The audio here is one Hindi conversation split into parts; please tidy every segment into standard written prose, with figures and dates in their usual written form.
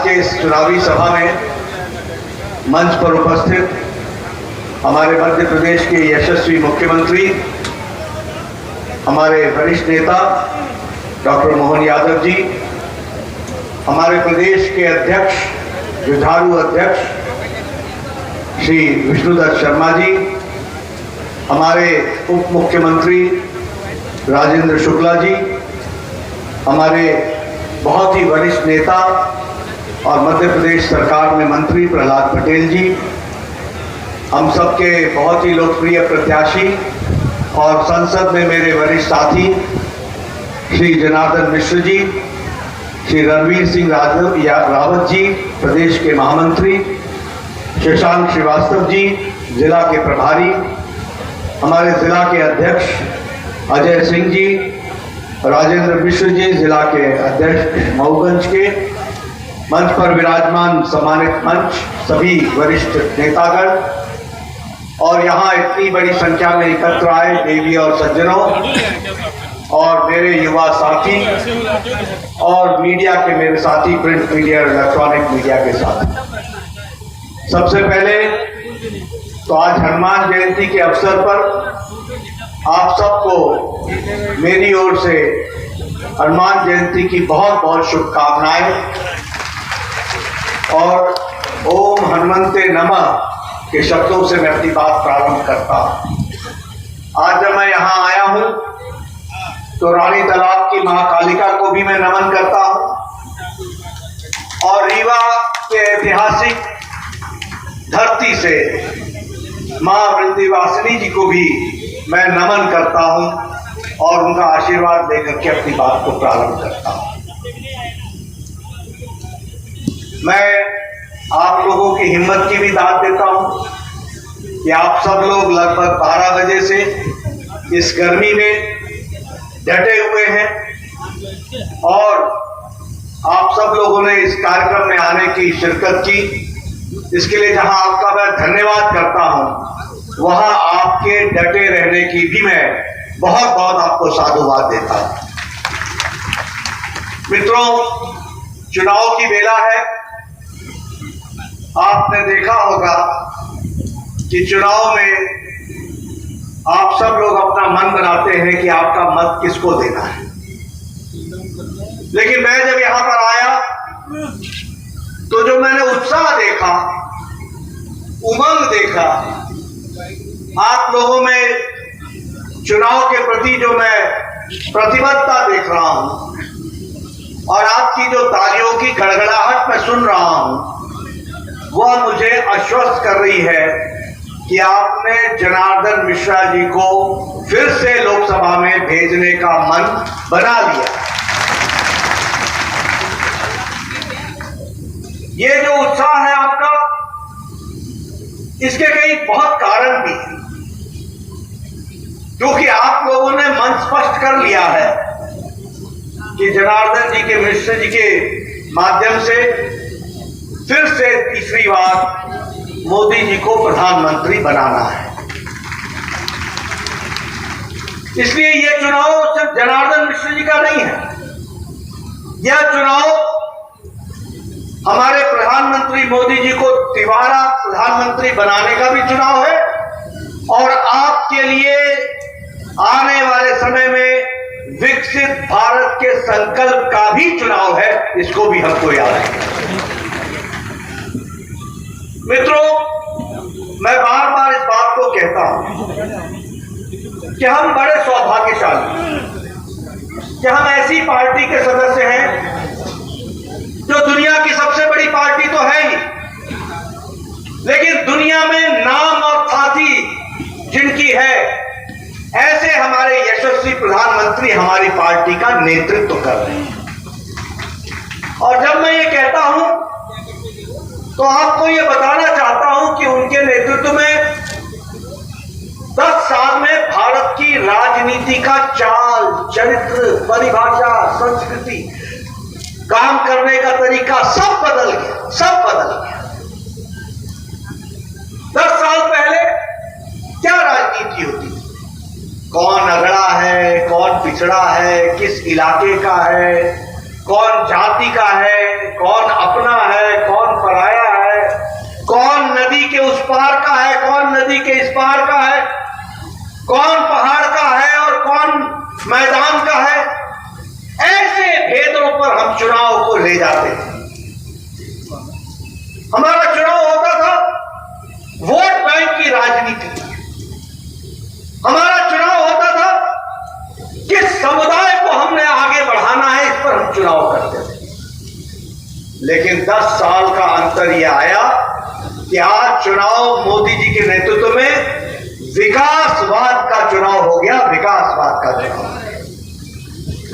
के इस चुनावी सभा में मंच पर उपस्थित हमारे मध्य प्रदेश के यशस्वी मुख्यमंत्री, हमारे वरिष्ठ नेता डॉक्टर मोहन यादव जी, हमारे प्रदेश के अध्यक्ष, जुझारू अध्यक्ष श्री विष्णुदत्त शर्मा जी, हमारे उप मुख्यमंत्री राजेंद्र शुक्ला जी, हमारे बहुत ही वरिष्ठ नेता और मध्य प्रदेश सरकार में मंत्री प्रहलाद पटेल जी, हम सबके बहुत ही लोकप्रिय प्रत्याशी और संसद में मेरे वरिष्ठ साथी श्री जनार्दन मिश्र जी, श्री रणवीर सिंह रावत जी प्रदेश के महामंत्री, शशांक श्रीवास्तव जी जिला के प्रभारी, हमारे जिला के अध्यक्ष अजय सिंह जी, राजेंद्र मिश्र जी जिला के अध्यक्ष मऊगंज के, मंच पर विराजमान सम्मानित मंच सभी वरिष्ठ नेतागण और यहाँ इतनी बड़ी संख्या में एकत्र आए देवी और सज्जनों और मेरे युवा साथी और मीडिया के मेरे साथी, प्रिंट मीडिया और इलेक्ट्रॉनिक मीडिया के साथ, सबसे पहले तो आज हनुमान जयंती के अवसर पर आप सबको मेरी ओर से हनुमान जयंती की बहुत बहुत शुभकामनाएं और ओम हनुमंते नमः के शब्दों से मैं अपनी बात प्रारंभ करता हूं। आज जब मैं यहाँ आया हूं तो रानी तालाब की महाकालिका को भी मैं नमन करता हूं और रीवा के ऐतिहासिक धरती से मां वृंदीवासिनी जी को भी मैं नमन करता हूं और उनका आशीर्वाद लेकर के अपनी बात को प्रारंभ करता हूं। मैं आप लोगों की हिम्मत की भी दाद देता हूं कि आप सब लोग लगभग 12 बजे से इस गर्मी में डटे हुए हैं और आप सब लोगों ने इस कार्यक्रम में आने की शिरकत की। इसके लिए जहां आपका मैं धन्यवाद करता हूं, वहां आपके डटे रहने की भी मैं बहुत बहुत आपको साधुवाद देता हूं। मित्रों, चुनाव की बेला है। आपने देखा होगा कि चुनाव में आप सब लोग अपना मन बनाते हैं कि आपका मत किसको देना है, लेकिन मैं जब यहां पर आया तो जो मैंने उत्साह देखा, उमंग देखा, आप लोगों में चुनाव के प्रति जो मैं प्रतिबद्धता देख रहा हूं और आपकी जो तालियों की गड़गड़ाहट मैं सुन रहा हूं, वह मुझे आश्वस्त कर रही है कि आपने जनार्दन मिश्रा जी को फिर से लोकसभा में भेजने का मन बना लिया। ये जो उत्साह है आपका, इसके कई बहुत कारण भी हैं, क्योंकि आप लोगों ने मन स्पष्ट कर लिया है कि जनार्दन जी के मिश्र जी के माध्यम से फिर से तीसरी बार मोदी जी को प्रधानमंत्री बनाना है। इसलिए यह चुनाव सिर्फ जनार्दन मिश्र जी का नहीं है, यह चुनाव हमारे प्रधानमंत्री मोदी जी को तिबारा प्रधानमंत्री बनाने का भी चुनाव है और आपके लिए आने वाले समय में विकसित भारत के संकल्प का भी चुनाव है। इसको भी हमको याद है। मित्रों, मैं बार बार इस बात को कहता हूं कि हम बड़े सौभाग्यशाली कि हम ऐसी पार्टी के सदस्य हैं जो दुनिया की सबसे बड़ी पार्टी तो है ही, लेकिन दुनिया में नाम और ख्याति जिनकी है, ऐसे हमारे यशस्वी प्रधानमंत्री हमारी पार्टी का नेतृत्व कर रहे हैं। और जब मैं ये कहता हूं तो आपको ये बताना चाहता हूं कि उनके नेतृत्व में 10 साल में भारत की राजनीति का चाल, चरित्र, परिभाषा, संस्कृति, काम करने का तरीका सब बदल गया, सब बदल गया। 10 साल पहले क्या राजनीति होती थी? कौन अगड़ा है, कौन पिछड़ा है, किस इलाके का है, कौन जाति का है, कौन अपना है, कौन पराया है, कौन नदी के उस पार का है, कौन नदी के इस पार का है, कौन पहाड़ का है और कौन मैदान का है, ऐसे भेदों पर हम चुनाव को ले जाते थे। हमारा चुनाव होता था वोट बैंक की राजनीति, हमारा चुनाव होता था किस समुदाय को हमने आगे बढ़ाना है, इस पर हम चुनाव करते थे। लेकिन 10 साल का अंतर यह आया कि आज चुनाव मोदी जी के नेतृत्व में विकासवाद का चुनाव हो गया, विकासवाद का चुनाव,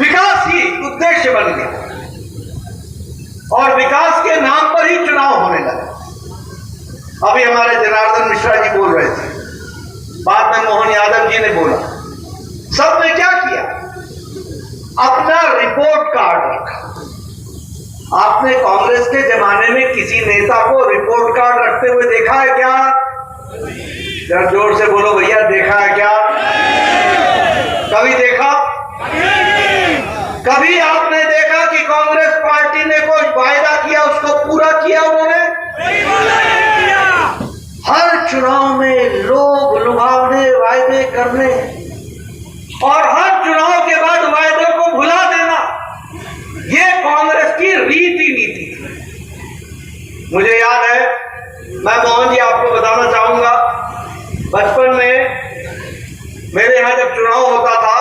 विकास ही उद्देश्य बन गया और विकास के नाम पर ही चुनाव होने लगा। अभी हमारे जनार्दन मिश्रा जी बोल रहे थे, बाद में मोहन यादव जी ने बोला, सबने क्या किया, अपना रिपोर्ट कार्ड रखा। आपने कांग्रेस के जमाने में किसी नेता को रिपोर्ट कार्ड रखते हुए देखा है क्या? जरा जोर से बोलो भैया, देखा है क्या? कभी देखा? कभी आपने देखा कि कांग्रेस पार्टी ने कोई वायदा किया उसको पूरा किया उन्होंने? हर चुनाव में लोग लुभावने, वायदे करने और हर चुनाव के बाद वायदों को भुला देना, यह कांग्रेस की रीति नीति थी। मुझे याद है, मैं मोहन जी आपको बताना चाहूंगा, बचपन में मेरे यहां जब चुनाव होता था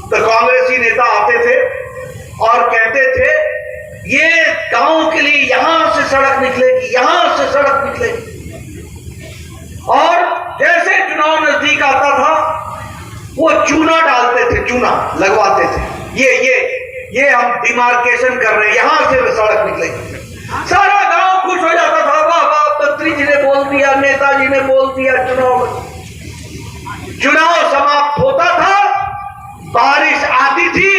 तो कांग्रेसी नेता आते थे और कहते थे ये गांव के लिए यहां से सड़क निकलेगी, यहां से सड़क निकलेगी। और जैसे चुनाव नजदीक आता था वो चूना डालते थे, चूना लगवाते थे, ये हम डिमार्केशन कर रहे हैं, यहां से सड़क निकलेगी। सारा गांव खुश हो जाता था, वाह वाह, मंत्री जी ने बोल दिया, नेताजी ने बोल दिया। चुनाव समाप्त होता था, बारिश आती थी,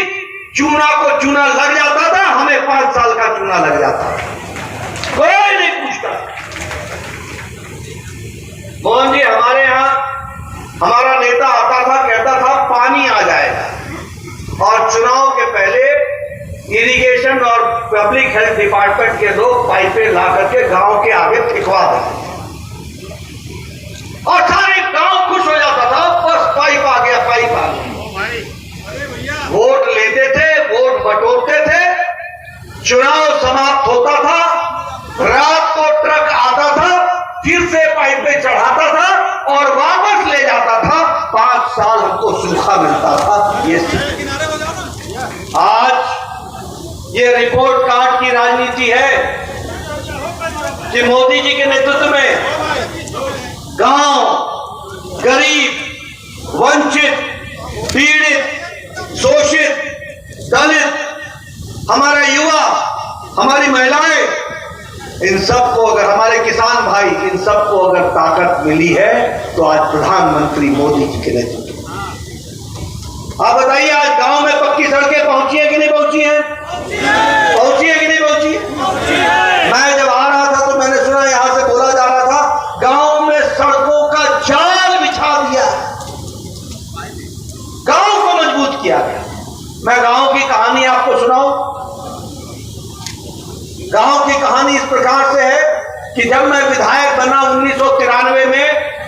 चूना को चूना लग जाता था, हमें 5 साल का चूना लग जाता था, कोई नहीं पूछता। मोहन जी, हमारे यहां हमारा नेता आता था, कहता था पानी आ जाएगा, और चुनाव के पहले इरिगेशन और पब्लिक हेल्थ डिपार्टमेंट के लोग पाइपें ला करके गांव के आगे फेंकवा देते और सारे गांव खुश हो जाता था, बस पाइप आ गया, पाइप आ गया। वोट लेते थे, वोट बटोरते थे, चुनाव समाप्त होता था, रात को ट्रक आता था, फिर से पाइपें चढ़ाता था और वापस ले जाता था। 5 साल हमको सूखा मिलता था। ये आज ये रिपोर्ट कार्ड की राजनीति है कि मोदी जी के नेतृत्व में गांव, गरीब, वंचित, पीड़ित, शोषित, दलित, हमारा युवा, हमारी महिलाएं, इन सबको अगर, हमारे किसान भाई, इन सबको अगर ताकत मिली है तो आज प्रधानमंत्री मोदी जी के नेतृत्व। आप बताइए, आज गांव में पक्की सड़कें पहुंची है कि नहीं पहुंची है? पहुंची है कि नहीं पहुंची है? मैं जब आ रहा था तो मैंने सुना, यहां से बोला जा रहा था गांव में सड़कों का जाल बिछा दिया, गांव को मजबूत किया गया। मैं गांव की कहानी आपको सुनाऊं। गांव की कहानी इस प्रकार से है कि जब मैं विधायक बना 1993 में,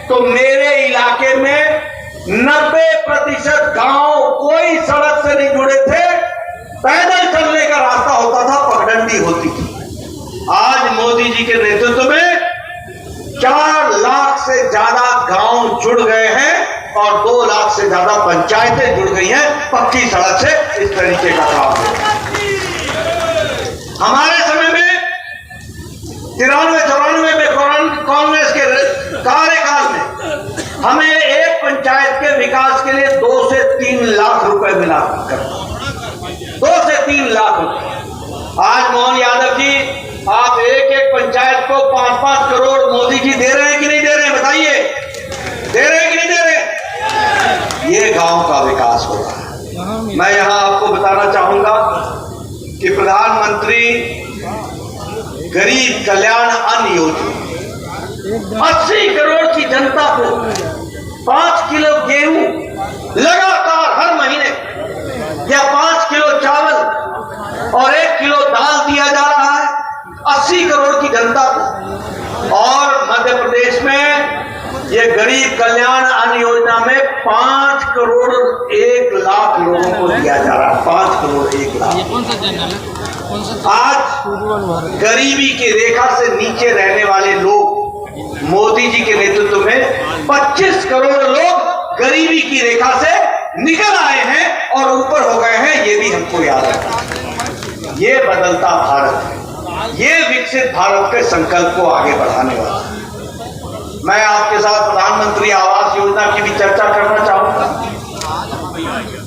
तो मेरे इलाके में 90% गांव कोई सड़क से नहीं जुड़े थे, पैदल चलने का रास्ता होता था, पगडंडी होती थी। आज मोदी जी के नेतृत्व में 4 लाख से ज्यादा गांव जुड़ गए हैं और 2 लाख से ज्यादा पंचायतें जुड़ गई हैं पक्की सड़क से। इस तरीके का काम है। हमारे समय में 93-94 में कांग्रेस के कार्यकाल में हमें एक पंचायत के विकास के लिए 2 से 3 लाख रुपए मिला करता, 2 से 3 लाख रुपए। आज मोहन यादव जी, आप एक पंचायत को 5-5 करोड़ मोदी जी दे रहे हैं कि नहीं दे रहे हैं? बताइए, दे रहे हैं कि नहीं दे रहे? ये गांव का विकास हो रहा है। मैं यहां आपको बताना चाहूंगा कि प्रधानमंत्री गरीब कल्याण अन्न योजना 80 करोड़ की जनता को 5 किलो गेहूं लगातार हर महीने, या 5 किलो चावल और दिया जा रहा है 80 करोड़ की जनता को। और मध्य प्रदेश में ये गरीब कल्याण अन्न योजना में 5 करोड़ 1 लाख लोगों को दिया जा रहा है। 5 करोड़ 1 लाख। आज गरीबी की रेखा से नीचे रहने वाले लोग मोदी जी के नेतृत्व में 25 करोड़ लोग गरीबी की रेखा से निकल आए हैं और ऊपर हो गए हैं। ये भी हमको याद है। ये बदलता भारत है, ये विकसित भारत के संकल्प को आगे बढ़ाने वाला है। मैं आपके साथ प्रधानमंत्री आवास योजना की भी चर्चा करना चाहूंगा।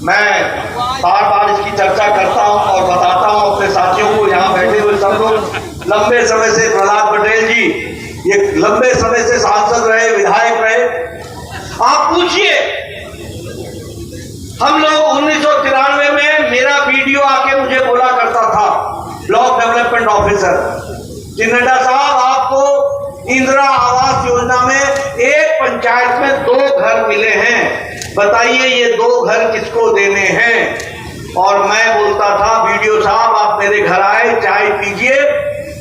मैं बार बार इसकी चर्चा करता हूं और बताता हूं अपने साथियों को, यहाँ बैठे हुए सब लोग लंबे समय से, प्रहलाद पटेल जी ये लंबे समय से सांसद रहे, विधायक रहे। आप पूछिए, हम लोग 1993 में मेरा वीडियो आके मुझे बोला करता था, ब्लॉक डेवलपमेंट ऑफिसर कि नड्डा साहब आपको इंदिरा आवास योजना में एक पंचायत में 2 घर मिले हैं, बताइए ये 2 घर किसको देने हैं। और मैं बोलता था वीडियो साहब आप मेरे घर आए, चाय पीजिए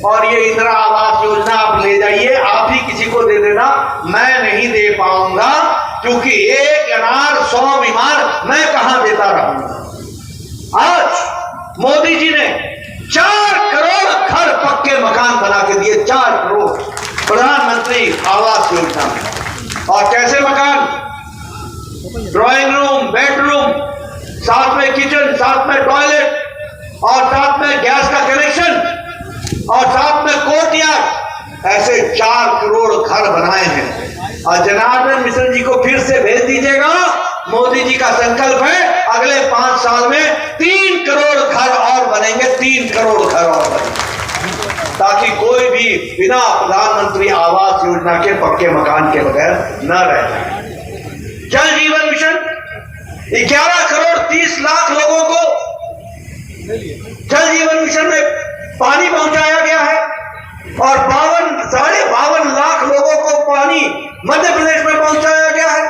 और ये इंदिरा आवास योजना आप ले जाइए, आप ही किसी को दे देना, मैं नहीं दे पाऊंगा क्योंकि एक अनार 100 बीमार मैं कहां देता रहूंगा। आज मोदी जी ने 4 करोड़ घर पक्के मकान बना के दिए, 4 करोड़ प्रधानमंत्री आवास योजना में। और कैसे मकान? ड्राइंग रूम, बेडरूम, साथ में किचन, साथ में टॉयलेट और साथ में गैस का कनेक्शन और साथ में कोर्टयार्ड, ऐसे 4 करोड़ घर बनाए हैं। और जनार्दन मिश्र जी को फिर से भेज दीजिएगा, मोदी जी का संकल्प है अगले 5 साल में 3 करोड़ घर और बनेंगे, 3 करोड़ घर और बनेंगे, ताकि कोई भी बिना प्रधानमंत्री आवास योजना के पक्के मकान के बगैर न रह जाए। जल जीवन मिशन 11 करोड़ 30 लाख लोगों को जल जीवन मिशन में पानी पहुंचाया गया है और 52 लाख लोगों को पानी मध्य प्रदेश में पहुंचाया गया है।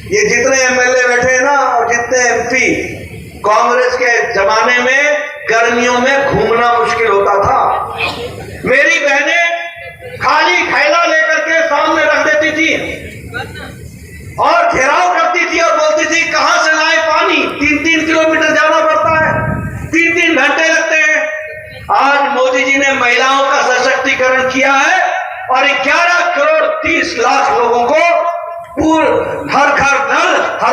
ये जितने एमएलए बैठे हैं ना और जितने एमपी, कांग्रेस के जमाने में गर्मियों में घूमना मुश्किल होता था। मेरी बहनें खाली थैला लेकर के सामने रख देती थी और घेराव करती थी और बोलती थी कहां से लाए पानी, 3-3 किलोमीटर जाना पड़ता है, 3-3 घंटे लगते हैं। आज मोदी जी ने महिलाओं का सशक्तिकरण किया है और 11 करोड़ 30 लाख लोगों को हर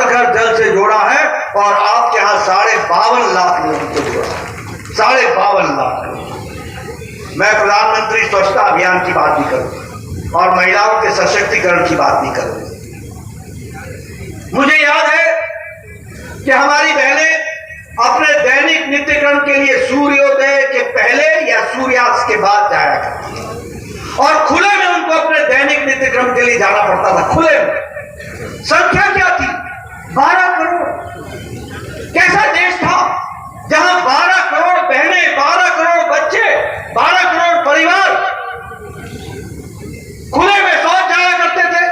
घर जल से जोड़ा है। और आपके यहां 52.5 लाख लोगों को जोड़ा है, 52.5 लाख। मैं प्रधानमंत्री स्वच्छता अभियान की बात भी करूं और महिलाओं के सशक्तिकरण की बात भी करूं। मुझे याद है कि हमारी बहनें अपने दैनिक नित्यक्रम के लिए सूर्योदय के पहले या सूर्यास्त के बाद जाया करती थी और खुले में उनको अपने दैनिक नित्यक्रम के लिए जाना पड़ता था। खुले में संख्या क्या थी? 12 करोड़। कैसा देश था जहां 12 करोड़ बहनें, 12 करोड़ बच्चे, 12 करोड़ परिवार खुले में शौच जाया करते थे।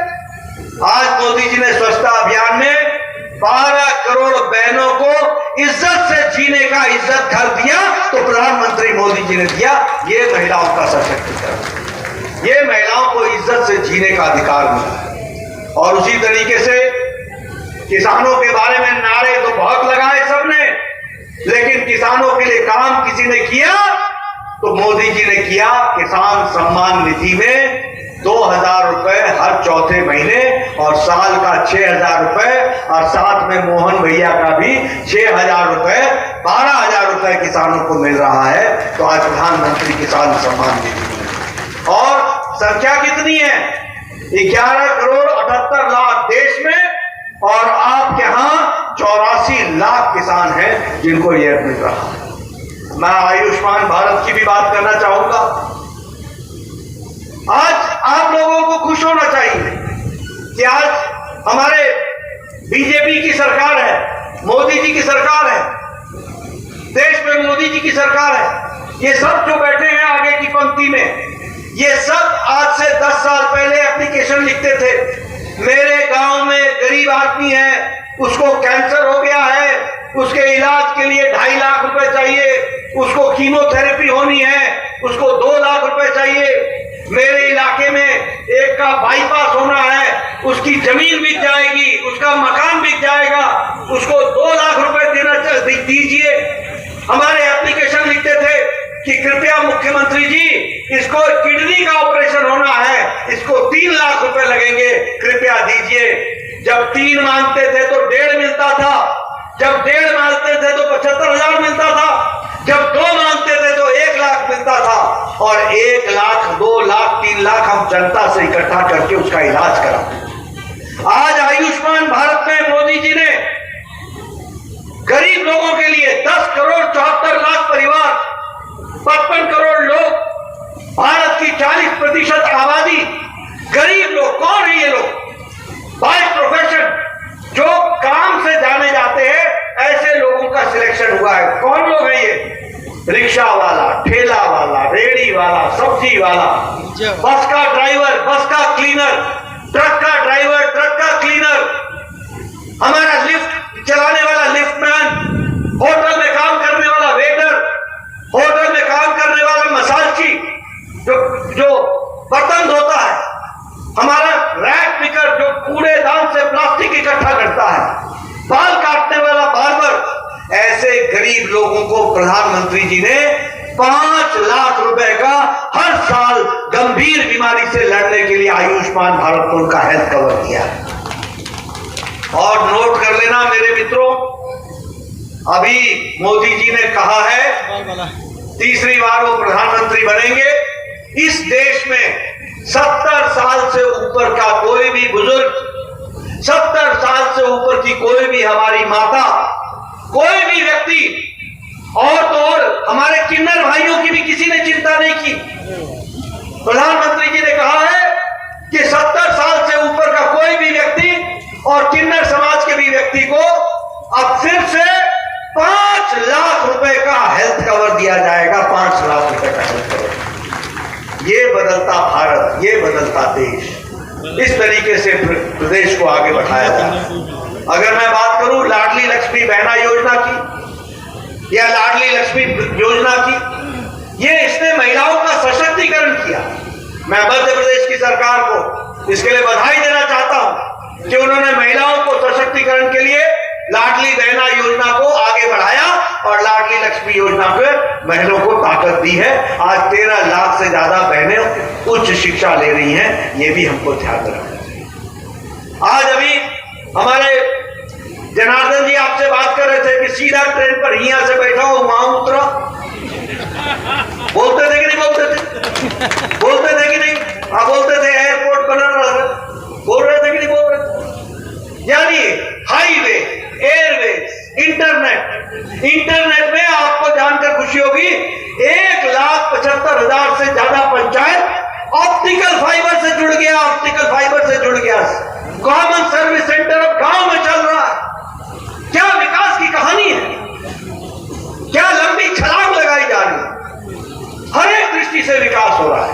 आज मोदी जी ने स्वच्छता अभियान में 12 करोड़ बहनों को इज्जत से जीने का इज्जत घर दिया, तो प्रधानमंत्री मोदी जी ने दिया। ये महिलाओं का सशक्तिकरण, ये महिलाओं को इज्जत से जीने का अधिकार मिला। और उसी तरीके से किसानों के बारे में नारे तो बहुत लगाए सबने, लेकिन किसानों के लिए काम किसी ने किया तो मोदी जी ने किया। किसान सम्मान निधि में 2,000 रुपए हर चौथे महीने और साल का 6,000 रुपए और साथ में मोहन भैया का भी 6,000 रुपए, 12,000 रुपए किसानों को मिल रहा है। तो आज प्रधानमंत्री किसान सम्मान निधि और संख्या कितनी है? 11 करोड़ 78 लाख देश में और आपके यहां 84 लाख किसान हैं जिनको यह मिल रहा है। मैं आयुष्मान भारत की भी बात करना चाहूंगा। आज आप लोगों को खुश होना चाहिए कि आज हमारे बीजेपी की सरकार है, मोदी जी की सरकार है, देश में मोदी जी की सरकार है। ये सब जो बैठे हैं आगे की पंक्ति में, ये सब आज से 10 साल पहले एप्लीकेशन लिखते थे। मेरे गांव में गरीब आदमी है, उसको कैंसर हो गया है, उसके इलाज के लिए 2.5 लाख रुपए चाहिए, उसको कीमोथेरेपी होनी है, उसको 2 लाख रुपए चाहिए। मेरे इलाके में एक का बाईपास होना है, उसकी जमीन बिक जाएगी, उसका मकान बिक जाएगा, उसको 2 लाख रुपए देना दीजिए। हमारे एप्लीकेशन लिखते थे कि कृपया मुख्यमंत्री जी, इसको किडनी का ऑपरेशन होना है, इसको 3 लाख रुपए लगेंगे, कृपया दीजिए। जब 3 मांगते थे तो 1.5 मिलता था, जब 1.5 मांगते थे तो 75,000 मिलता था, जब 2 मांगते थे तो 1 लाख मिलता था। और 1 लाख, 2 लाख, 3 लाख हम जनता से इकट्ठा करके उसका इलाज करा। आज आयुष्मान भारत में मोदी जी ने गरीब लोगों के लिए 10 करोड़ 74 लाख परिवार, 55 करोड़ लोग, भारत की 40% आबादी गरीब लोग। कौन है ये लोग? बाय प्रोफेशन, जो काम से जाने जाते हैं, ऐसे लोगों का सिलेक्शन हुआ है। कौन लोग हैं ये? रिक्शा वाला, ठेला वाला, रेड़ी वाला, सब्जी वाला, बस का ड्राइवर, बस का क्लीनर, ट्रक का ड्राइवर, ट्रक का क्लीनर, हमारा लिफ्ट चलाने वाला लिफ्टमैन, होटल में काम करने वाला वेटर, होटल में काम करने वाला मसालची, जो बर्तन धोता है, हमारा रैक पिकर जो कूड़ेदान से प्लास्टिक इकट्ठा करता है, बाल काटने वाला बार्बर। ऐसे गरीब लोगों को प्रधानमंत्री जी ने 5 लाख रुपए का हर साल गंभीर बीमारी से लड़ने के लिए आयुष्मान भारत को उनका हेल्थ कवर दिया। और नोट कर लेना मेरे मित्रों, अभी मोदी जी ने कहा है 3री बार वो प्रधानमंत्री बनेंगे। इस देश में 70 साल से ऊपर का कोई भी बुजुर्ग, 70 साल से ऊपर की कोई भी हमारी माता, कोई भी व्यक्ति, और तो और हमारे किन्नर भाइयों की भी किसी ने चिंता नहीं की। प्रधानमंत्री जी ने कहा है कि 70 साल से ऊपर का कोई भी व्यक्ति और किन्नर समाज के भी व्यक्ति को अब फिर से 5 लाख रुपए का हेल्थ कवर दिया जाएगा। 5 लाख रुपए का हेल्थ कवर। ये बदलता भारत, ये बदलता देश, इस तरीके से प्रदेश को आगे बढ़ाया जाए। अगर मैं बात करूं लाडली लक्ष्मी बहना योजना की या लाडली लक्ष्मी योजना की, ये इसने महिलाओं का सशक्तिकरण किया। मैं मध्य प्रदेश की सरकार को इसके लिए बधाई देना चाहता हूं कि उन्होंने महिलाओं को सशक्तिकरण के लिए लाडली बहना योजना को आगे बढ़ाया और लाडली लक्ष्मी योजना पर बहनों को ताकत दी है। आज 13 लाख से ज्यादा बहनें उच्च शिक्षा ले रही हैं, ये भी हमको ध्यान रखना चाहिए। आज अभी हमारे जनार्दन जी आपसे बात कर रहे थे कि सीधा ट्रेन पर यहां से बैठा हो वहां उतरा। बोलते थे कि नहीं बोलते थे? बोलते थे कि नहीं? हाँ बोलते थे। एयरपोर्ट बना रहा है, बोल रहे थे कि नहीं बोल रहे थे? यानी हाईवे, एयरवेज, इंटरनेट में आपको जानकर खुशी होगी 1,75,000 से ज्यादा पंचायत ऑप्टिकल फाइबर से जुड़ गया, ऑप्टिकल फाइबर से जुड़ गया। कॉमन सर्विस सेंटर अब गांव में चल रहा है। क्या विकास की कहानी है, क्या लंबी छलांग लगाई जा रही है। हर एक दृष्टि से विकास हो रहा है।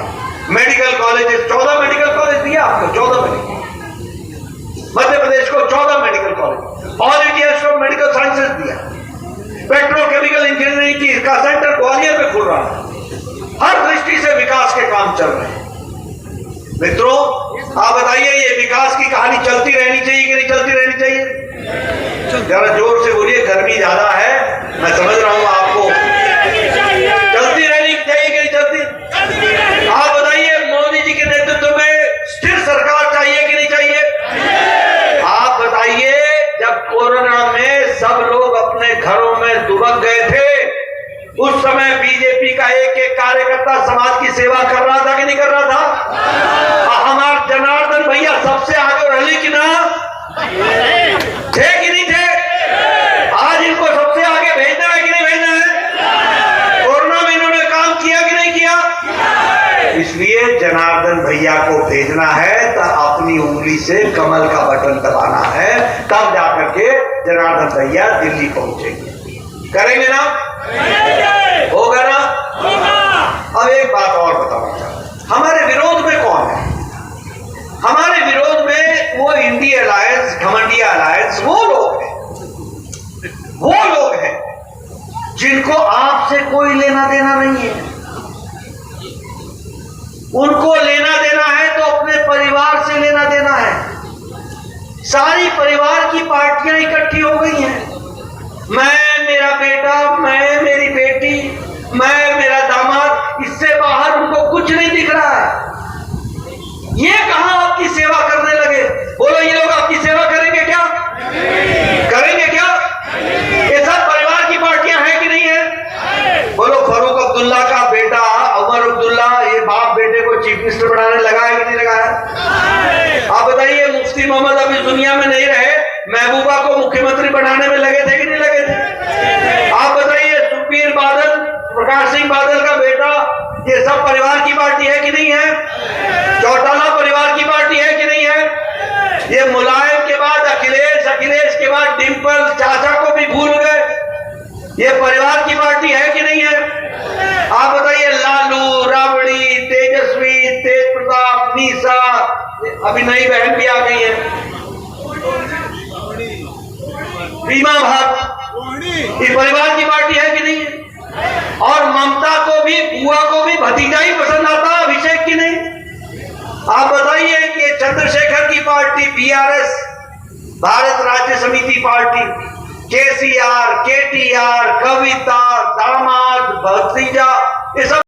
मेडिकल कॉलेज, 14 मेडिकल कॉलेज दिया आपको, 14 मेडिकल, मध्य प्रदेश को 14 medical college, all India institute of medical sciences दिया। पेट्रोकेमिकल इंजीनियरिंग की का सेंटर ग्वालियर में खुल रहा है। हर दृष्टि से विकास के काम चल रहे हैं। मित्रों, आप बताइए, ये विकास की कहानी चलती रहनी चाहिए कि नहीं चलती रहनी चाहिए? जरा जोर से बोलिए, गर्मी ज्यादा है, मैं समझ रहा हूं आपको। चलती रहनी चाहिए कि नहीं चलती? आप बताइए, मोदी जी के नेतृत्व में स्थिर सरकार चाहिए कि नहीं चाहिए? आप बताइए, जब कोरोना में सब लोग अपने घरों में दुबक गए थे, उस समय बीजेपी का एक एक कार्यकर्ता समाज की सेवा कर रहा था कि नहीं कर रहा था? हमारे जनार्दन भैया सबसे आगे रहे कि ना थे कि नहीं थे? आज इनको सबसे आगे भेजना है कि नहीं भेजना है? कोरोना में इन्होंने काम किया कि नहीं किया? इसलिए जनार्दन भैया को भेजना है तो अपनी उंगली से कमल का बटन दबाना है, तब जाकर के जनार्दन भैया दिल्ली पहुंचेंगे। करेंगे ना? होगा ना? अब एक बात और बताऊंगा, हमारे विरोध में कौन है? हमारे विरोध में वो इंडिया अलायंस, घमंडिया अलायंस, वो लोग हैं जिनको आपसे कोई लेना देना नहीं है। उनको लेना देना है तो अपने परिवार से लेना देना है। सारी परिवार की पार्टियां इकट्ठी हो गई हैं। मैं, मेरा बेटा, मैं, मेरी बेटी, मैं, मेरा दामाद, इससे बाहर उनको कुछ नहीं दिख रहा है। ये कहां आपकी सेवा करने लगे? बोलो, ये लोग आपकी सेवा करेंगे क्या? करेंगे क्या? ये सब परिवार की पार्टियां हैं कि नहीं है? बोलो, फारूक अब्दुल्ला का बेटा उमर अब्दुल्ला, ये बाप बेटे को चीफ मिनिस्टर बनाने लगा है कि नहीं लगा है? आप बताइए, मुफ्ती मोहम्मद अब इस दुनिया में नहीं रहे, महबूबा को मुख्यमंत्री बनाने में लगे थे कि नहीं लगे थे? आप बताइए, सुखबीर बादल, प्रकाश सिंह बादल का बेटा, ये सब परिवार की पार्टी है कि नहीं है? चौटाला परिवार की पार्टी है कि नहीं है? ये मुलायम के बाद अखिलेश, अखिलेश के बाद डिंपल, चाचा को भी भूल गए। ये परिवार की पार्टी है कि नहीं है? आप बताइए, लालू, राबड़ी, तेजस्वी, तेज प्रताप, निशा, अभी नई बहन भी आ गई है, रीमा भाट, ये परिवार की पार्टी है कि नहीं है? और ममता को भी, बुआ को भी भतीजा ही पसंद आता है, अभिषेक की नहीं। आप बताइए कि चंद्रशेखर की पार्टी बीआरएस, भारत राज्य समिति पार्टी, केसीआर, केटीआर, कविता, दामाद, भतीजा, ये सब